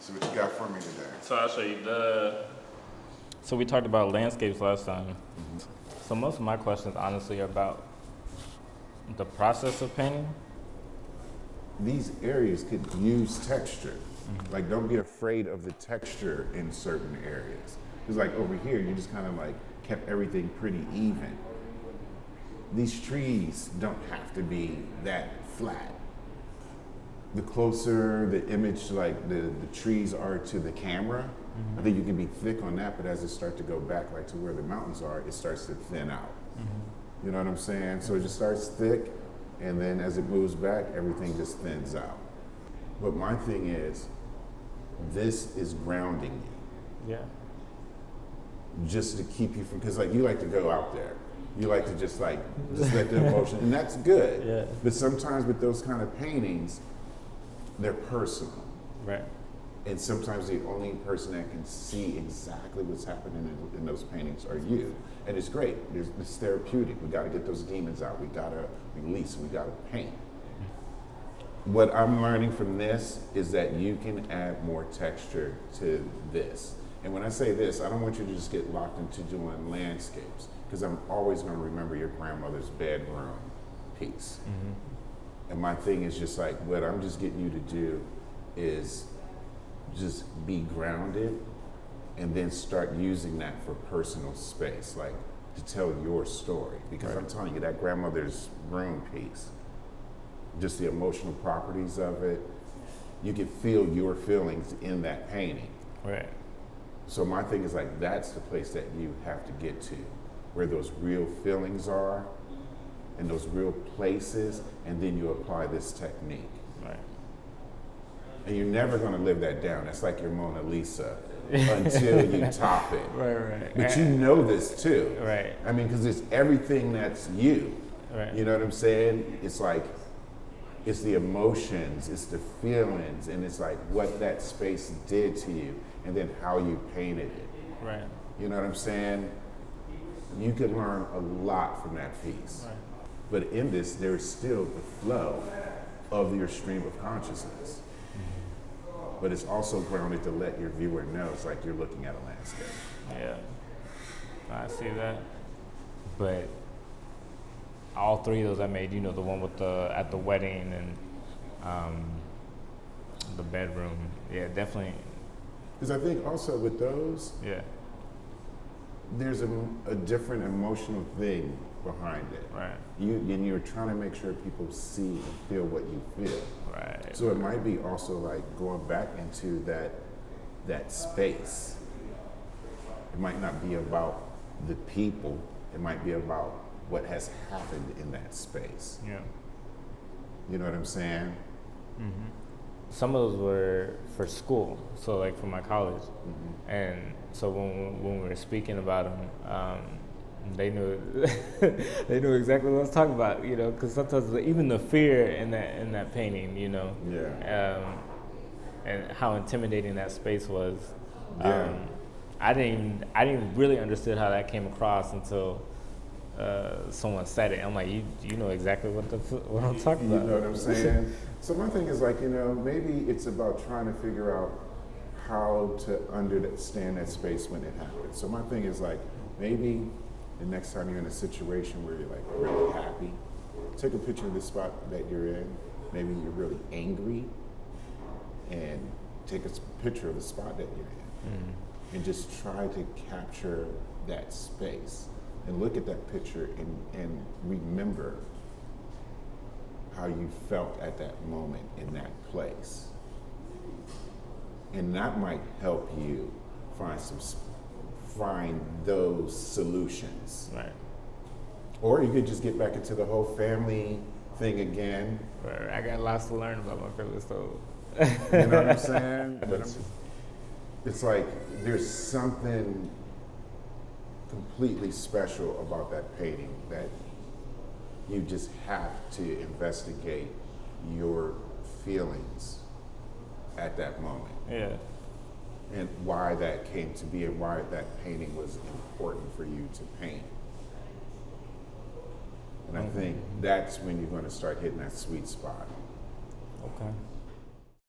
So what you got for me today? So I'll show you So we talked about landscapes last time. Mm-hmm. So most of my questions, honestly, are about the process of painting. These areas could use texture. Like, don't be afraid of the texture in certain areas. Because like over here, you just kind of like kept everything pretty even. These trees don't have to be that flat. The closer the image, like the trees are to the camera, I think you can be thick on that, but as it starts to go back like to where the mountains are, it starts to thin out. You know what I'm saying? So it just starts thick, and then as it moves back, everything just thins out. But my thing is, this is grounding you. Yeah. Just to keep you from, because like you like to go out there. You like to just let the emotion, and that's good. Yeah. But sometimes with those kind of paintings, they're personal. Right. And sometimes the only person that can see exactly what's happening in those paintings are you. And it's great. It's therapeutic. We got to get those demons out. We got to release. We got to paint. What I'm learning from this is that you can add more texture to this. And when I say this, I don't want you to just get locked into doing landscapes, because I'm always going to remember your grandmother's bedroom piece. And my thing is just like, what I'm just getting you to do is just be grounded and then start using that for personal space, like to tell your story. Because I'm telling you, that grandmother's room piece, just the emotional properties of it, you can feel your feelings in that painting. Right. So my thing is like, that's the place that you have to get to, where those real feelings are and those real places, and then you apply this technique. Right. And you're never gonna live that down. That's like your Mona Lisa until you top it. Right. But you know this too. Right. I mean, because it's everything that's you. Right. You know what I'm saying? It's like, it's the emotions, it's the feelings, and it's like what that space did to you, and then how you painted it. Right. You know what I'm saying? You could learn a lot from that piece. Right. But in this, there's still the flow of your stream of consciousness. But it's also grounded to let your viewer know it's like you're looking at a landscape. Yeah. I see that. But all three of those I made, the one with at the wedding and the bedroom. Yeah, definitely. Because I think also with those, Yeah. there's a different emotional thing behind it. Right. And you're trying to make sure people see and feel what you feel. Right. So it might be also like going back into that space. It might not be about the people. It might be about what has happened in that space. Yeah. You know what I'm saying? Some of those were for school, so like for my college. And so when we were speaking about them, they knew they knew exactly what I was talking about, because sometimes even the fear in that painting, Yeah. and how intimidating that space was. Yeah. I didn't really understood how that came across until someone said it. I'm like, you know exactly what I'm talking about. You know what I'm saying? So my thing is like, maybe it's about trying to figure out how to understand that space when it happens. So my thing is like, maybe the next time you're in a situation where you're like really happy, take a picture of the spot that you're in. Maybe you're really angry, and take a picture of the spot that you're in. And just try to capture that space and look at that picture and remember how you felt at that moment in that place. And that might help you find those solutions. Right. Or you could just get back into the whole family thing again. Right. I got lots to learn about my family, so. You know what I'm saying? But it's like there's something completely special about that painting that you just have to investigate your feelings at that moment. Yeah. And why that came to be and why that painting was important for you to paint. And I think that's when you're going to start hitting that sweet spot. Okay.